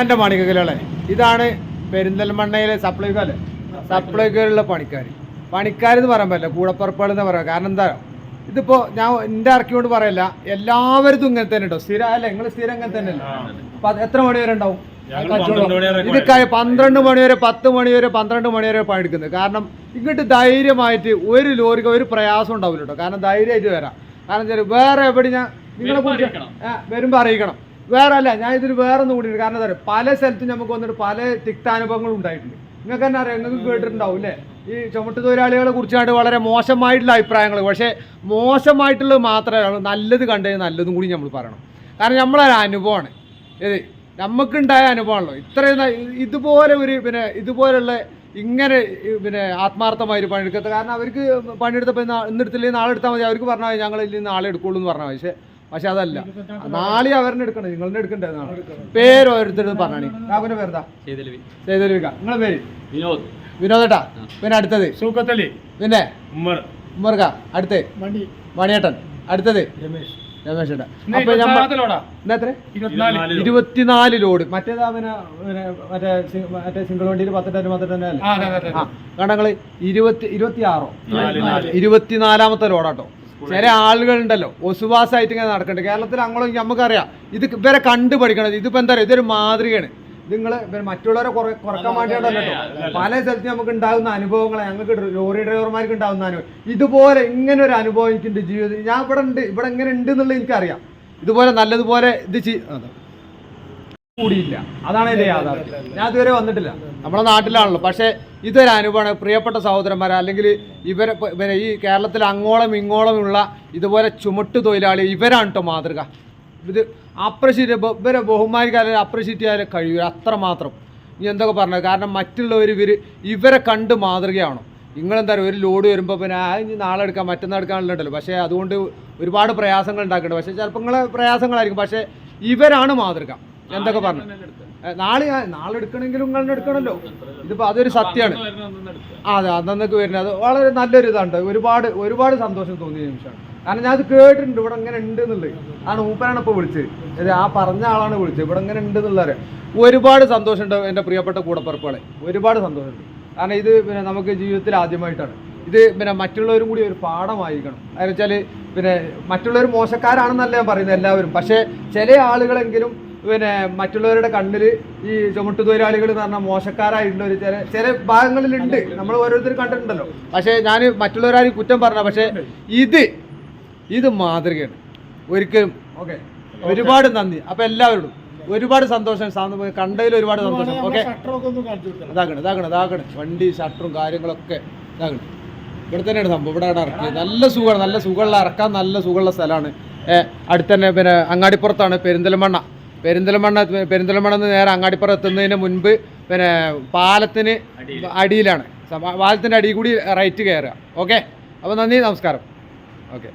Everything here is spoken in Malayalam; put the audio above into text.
എൻ്റെ മാണിക്കല്ലേ ഇതാണ് പെരിന്തൽമണ്ണയിലെ സപ്ലൈകോ അല്ലേ, സപ്ലൈകോയിലുള്ള പണിക്കാരെന്ന് പറയാൻ പറ്റില്ല, കൂടപ്പുറപ്പുകൾ എന്ന് പറയാം. കാരണം എന്താ, ഇതിപ്പോ ഞാൻ എൻ്റെ ഇറക്കിയോണ്ട് പറയല്ല, എല്ലാവരും ഇങ്ങനെ തന്നെ കേട്ടോ. സ്ഥിരം അല്ല, നിങ്ങൾ സ്ഥിരം ഇങ്ങനെ തന്നെ അല്ലേ. എത്ര മണി വരെ ഉണ്ടാവും ഇത്? 12 മണി വരെ, 10 മണി വരെ, 12 മണി വരെ പണിയെടുക്കുന്നത്. കാരണം ഇങ്ങോട്ട് ധൈര്യമായിട്ട് ഒരു ലോറിക്ക് ഒരു പ്രയാസം ഉണ്ടാവില്ല കേട്ടോ. കാരണം ധൈര്യമായിട്ട് വരാം. കാരണം വേറെ എവിടെ ഞാൻ നിങ്ങളെ കുറിച്ച് വരുമ്പോൾ അറിയിക്കണം. വേറെ അല്ല, ഞാൻ ഇതിന് വേറെ ഒന്നും കൂടി. കാരണം എന്താ പറയുക, പല സ്ഥലത്തും നമുക്ക് വന്നിട്ട് പല തിക്താനുഭവങ്ങളും ഉണ്ടായിട്ടുണ്ട്. നിങ്ങൾക്ക് തന്നെ അറിയാം, നിങ്ങൾക്ക് കേട്ടിട്ടുണ്ടാവും അല്ലേ, ഈ ചുമട്ട് തൊഴിലാളികളെ കുറിച്ചാണ് വളരെ മോശമായിട്ടുള്ള അഭിപ്രായങ്ങൾ. പക്ഷേ മോശമായിട്ടുള്ളത് മാത്രമല്ല, നല്ലത് കണ്ടത് നല്ലതും കൂടി നമ്മൾ പറയണം. കാരണം നമ്മളൊരു അനുഭവമാണ് ഇത്, നമുക്കുണ്ടായ അനുഭവമാണല്ലോ. ഇത്രയും ഇതുപോലെ ഒരു ഇതുപോലുള്ള ഇങ്ങനെ ആത്മാർത്ഥമായിട്ട് പണിയെടുക്കത്തെ. കാരണം അവർക്ക് പണിയെടുത്തപ്പോൾ ഇന്നെടുത്തില്ലെങ്കിൽ നാളെ എടുത്താൽ മതി, അവർക്ക് പറഞ്ഞാൽ മതി ഞങ്ങൾ ഇല്ലെങ്കിൽ നാളെ എടുക്കുള്ളൂ എന്ന് പറഞ്ഞാൽ മതി. പക്ഷെ അതല്ല, നാളെ അവരെ എടുക്കണം, നിങ്ങളെ എടുക്കണ്ടേ. പേര് ഓരോരുത്തരും പറഞ്ഞാണ്. കാക്കുന്റെ പേരെന്താ? സൈദലവിക. നിങ്ങളെ പേര്? വിനോദേട്ടാ. പിന്നെ അടുത്തത് സൂക്കത്തലി. പിന്നെ ഉമ്മർക്ക. അടുത്ത് മണിയേട്ടൻ. അടുത്തത് രമേശ് ഏട്ടാ. അപ്പൊ 24 ലോഡ്. മറ്റേതാ മറ്റേ സിംഗിൾ വണ്ടിയിൽ 10 അല്ലേ? കാരണം ഞങ്ങള് 24ാമത്തെ ലോഡാട്ടോ. ചില ആളുകളുണ്ടല്ലോ ഒസുവാസമായിട്ട് ഇങ്ങനെ നടക്കണ്ട് കേരളത്തിൽ. അങ്ങോട്ട് നമുക്കറിയാം, ഇത് ഇവരെ കണ്ടു പഠിക്കണത്. ഇതിപ്പോ എന്താ പറയുക, ഇതൊരു മാതൃകയാണ്. നിങ്ങൾ മറ്റുള്ളവരെ കുറക്കാൻ വേണ്ടിയിട്ടല്ലോ കേട്ടോ. പല സ്ഥലത്ത് നമുക്ക് ഉണ്ടാകുന്ന അനുഭവങ്ങളെ, ഞങ്ങൾക്ക് ലോറി ഡ്രൈവർമാർക്ക് ഉണ്ടാകുന്ന അനുഭവം. ഇതുപോലെ ഇങ്ങനെ ഒരു അനുഭവം എനിക്കുണ്ട് ജീവിതത്തിൽ. ഞാൻ ഇവിടെ എങ്ങനെ ഉണ്ട് എന്നുള്ളത് എനിക്കറിയാം. ഇതുപോലെ നല്ലതുപോലെ കൂടിയില്ല. അതാണ് എൻ്റെ യാഥാർത്ഥ്യം. ഞാൻ ഇതുവരെ വന്നിട്ടില്ല, നമ്മുടെ നാട്ടിലാണല്ലോ. പക്ഷേ ഇതൊരു അനുഭവമാണ്. പ്രിയപ്പെട്ട സഹോദരന്മാരെ, അല്ലെങ്കിൽ ഇവരെ ഈ കേരളത്തിൽ അങ്ങോളം ഇങ്ങോളമുള്ള ഇതുപോലെ ചുമട്ട് തൊഴിലാളി ഇവരാണ് കേട്ടോ മാതൃക. ഇത് അപ്രിഷ്യേറ്റ്, ഇവരെ ബഹുമാനിക്കാൻ അപ്രിഷ്യേറ്റ് ചെയ്യാൻ കഴിയും അത്രമാത്രം. ഇനി എന്തൊക്കെ പറഞ്ഞത്, കാരണം മറ്റുള്ളവർ ഇവരെ കണ്ട് മാതൃകയാവണം. നിങ്ങളെന്താ പറയുക, ഒരു ലോഡ് വരുമ്പോൾ പിന്നെ ഇനി നാളെ എടുക്കാം മറ്റന്നാൾ എടുക്കാനുള്ളതല്ലോ. പക്ഷേ അതുകൊണ്ട് ഒരുപാട് പ്രയാസങ്ങൾ ഉണ്ടാക്കുന്നുണ്ട്. പക്ഷേ ചിലപ്പോൾ നിങ്ങളെ പ്രയാസങ്ങളായിരിക്കും. പക്ഷേ ഇവരാണ് മാതൃക. എന്തൊക്കെ പറഞ്ഞു, നാളെ എടുക്കണമെങ്കിലും നിങ്ങളെ എടുക്കണമല്ലോ. ഇതിപ്പോൾ അതൊരു സത്യമാണ്. അതെ, അന്നൊക്കെ വരുന്നത് അത് വളരെ നല്ലൊരു ഇതാണ്. ഒരുപാട് സന്തോഷം തോന്നിയ നിമിഷമാണ്. കാരണം ഞാൻ അത് കേട്ടിട്ടുണ്ട്, ഇവിടെ ഇങ്ങനെ ഉണ്ട് എന്നുള്ളത്. ആണ് മൂപ്പരാണ് ഇപ്പോൾ വിളിച്ചത്, ആ പറഞ്ഞ ആളാണ് വിളിച്ചത്. ഇവിടെ ഇങ്ങനെ ഉണ്ട് എന്നുള്ളത് ഒരുപാട് സന്തോഷമുണ്ട്. എൻ്റെ പ്രിയപ്പെട്ട കൂടപ്പുറപ്പുകളെ ഒരുപാട് സന്തോഷമുണ്ട്. കാരണം ഇത് നമുക്ക് ജീവിതത്തിൽ ആദ്യമായിട്ടാണ്. ഇത് മറ്റുള്ളവരും കൂടി ഒരു പാഠമായിരിക്കണം. അതെന്ന് വെച്ചാൽ മറ്റുള്ളവർ മോശക്കാരാണെന്നല്ല ഞാൻ പറയുന്നത് എല്ലാവരും. പക്ഷേ ചില ആളുകളെങ്കിലും മറ്റുള്ളവരുടെ കണ്ണിൽ ഈ ചുമട്ട് തൊഴിലാളികൾ എന്ന് പറഞ്ഞാൽ മോശക്കാരായിട്ടുള്ള ഒരു ചില ഭാഗങ്ങളിലുണ്ട്. നമ്മൾ ഓരോരുത്തർ കണ്ടിട്ടുണ്ടല്ലോ. പക്ഷേ ഞാൻ മറ്റുള്ളവരാരും കുറ്റം പറഞ്ഞ, പക്ഷേ ഇത് മാതൃകയാണ് ഒരിക്കലും. ഓക്കെ, ഒരുപാട് നന്ദി. അപ്പം എല്ലാവരോടും ഒരുപാട് സന്തോഷം, കണ്ടതിൽ ഒരുപാട് സന്തോഷം. ഓക്കെ, ഇതാക്കണം വണ്ടി ഷട്ടറും കാര്യങ്ങളൊക്കെ ഇതാക്കണം. ഇവിടെ തന്നെയാണ് സംഭവം. ഇവിടെ ഇറക്കിയത് നല്ല സുഖമാണ്, നല്ല സുഖമുള്ള ഇറക്കാൻ നല്ല സുഖമുള്ള സ്ഥലമാണ്. അടുത്ത് തന്നെ അങ്ങാടിപ്പുറത്താണ് പെരിന്തൽമണ്ണ നേരെ അങ്ങാടിപ്പുറം എത്തുന്നതിന് മുൻപ് പാലത്തിന് അടിയിലാണ്. പാലത്തിൻ്റെ അടിയിൽ കൂടി റൈറ്റ് കയറുക. ഓക്കെ, അപ്പോൾ നന്ദി, നമസ്കാരം. ഓക്കെ.